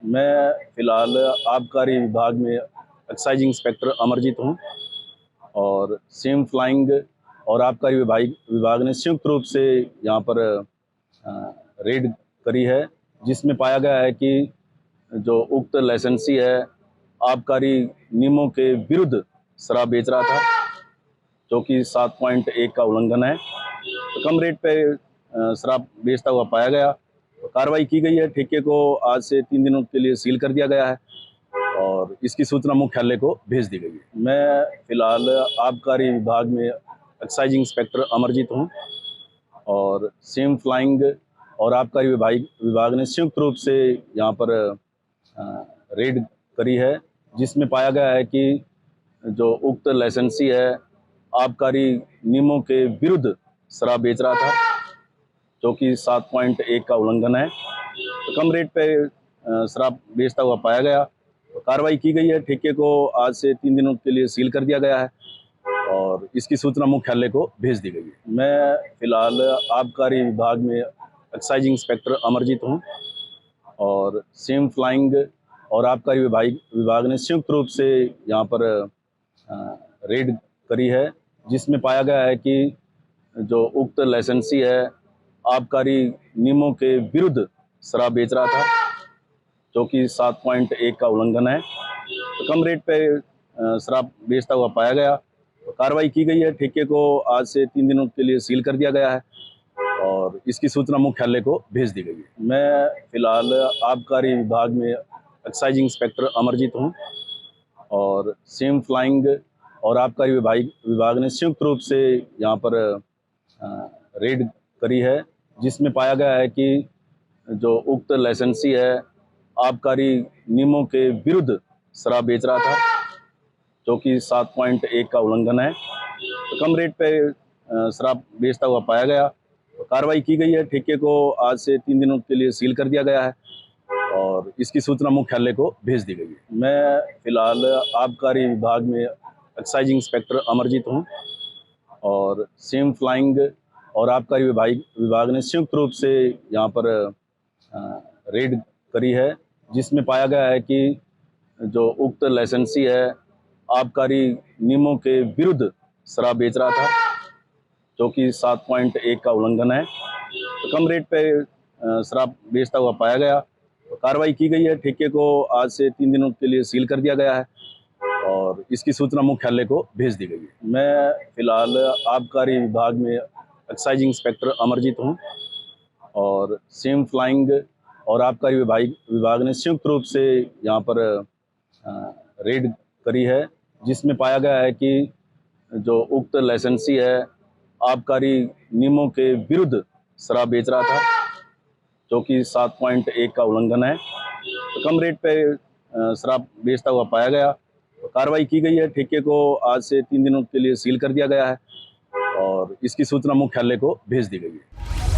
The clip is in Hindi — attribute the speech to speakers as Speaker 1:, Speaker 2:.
Speaker 1: मैं फ़िलहाल आबकारी विभाग में एक्साइज इंस्पेक्टर अमरजीत हूँ और सिम फ्लाइंग और आबकारी विभाग ने संयुक्त रूप से यहाँ पर रेड करी है, जिसमें पाया गया है कि जो उक्त लाइसेंसी है आबकारी नियमों के विरुद्ध शराब बेच रहा था, जो कि 7.1 का उल्लंघन है। तो कम रेट पे शराब बेचता हुआ पाया गया। तो कार्रवाई की गई है। ठेके को आज से 3 दिनों के लिए सील कर दिया गया है और इसकी सूचना मुख्यालय को भेज दी गई है। मैं फिलहाल आबकारी विभाग में एक्साइज इंस्पेक्टर अमरजीत हूँ और सिम फ्लाइंग और आबकारी विभाग ने संयुक्त रूप से यहाँ पर रेड करी है, जिसमें पाया गया है कि जो उक्त लाइसेंसी है आबकारी नियमों के विरुद्ध शराब बेच रहा था, जो कि 7.1 का उल्लंघन है। तो कम रेट पे शराब बेचता हुआ पाया गया। तो कार्रवाई की गई है। ठेके को आज से 3 दिनों के लिए सील कर दिया गया है और इसकी सूचना मुख्यालय को भेज दी गई है। मैं फिलहाल आबकारी विभाग में एक्साइज इंस्पेक्टर अमरजीत हूँ और सिम फ्लाइंग और आबकारी विभाग ने संयुक्त रूप से यहाँ पर रेड करी है, जिसमें पाया गया है कि जो उक्त लाइसेंसी है आबकारी नियमों के विरुद्ध शराब बेच रहा था, जो कि 7.1 का उल्लंघन है। तो कम रेट पे शराब बेचता हुआ पाया गया। तो कार्रवाई की गई है। ठेके को आज से 3 दिनों के लिए सील कर दिया गया है और इसकी सूचना मुख्यालय को भेज दी गई है। मैं फिलहाल आबकारी विभाग में एक्साइज इंस्पेक्टर अमरजीत हूँ और सिम फ्लाइंग और आबकारी विभाग ने संयुक्त रूप से यहाँ पर रेड करी है, जिसमें पाया गया है कि जो उक्त लाइसेंसी है आबकारी नियमों के विरुद्ध शराब बेच रहा था, जो कि 7.1 का उल्लंघन है। तो कम रेट पे शराब बेचता हुआ पाया गया। तो कार्रवाई की गई है। ठेके को आज से 3 दिनों के लिए सील कर दिया गया है और इसकी सूचना मुख्यालय को भेज दी गई है। मैं फिलहाल आबकारी विभाग में एक्साइज इंस्पेक्टर अमरजीत हूँ और सिम फ्लाइंग और आबकारी विभाग ने संयुक्त रूप से यहाँ पर रेड करी है, जिसमें पाया गया है कि जो उक्त लाइसेंसी है आबकारी नियमों के विरुद्ध शराब बेच रहा था, जो कि 7.1 का उल्लंघन है। तो कम रेट पे शराब बेचता हुआ पाया गया। तो कार्रवाई की गई है। ठेके को आज से 3 दिनों के लिए सील कर दिया गया है और इसकी सूचना मुख्यालय को भेज दी गई है। मैं फिलहाल आबकारी विभाग में एक्साइज इंस्पेक्टर अमरजीत हूँ और सिम फ्लाइंग और आबकारी विभाग ने संयुक्त रूप से यहाँ पर रेड करी है, जिसमें पाया गया है कि जो उक्त लाइसेंसी है आबकारी नियमों के विरुद्ध शराब बेच रहा था, जो कि 7.1 का उल्लंघन है। तो कम रेट पे शराब बेचता हुआ पाया गया। तो कार्रवाई की गई है। ठेके को आज से 3 दिनों के लिए सील कर दिया गया है और इसकी सूचना मुख्यालय को भेज दी गई है।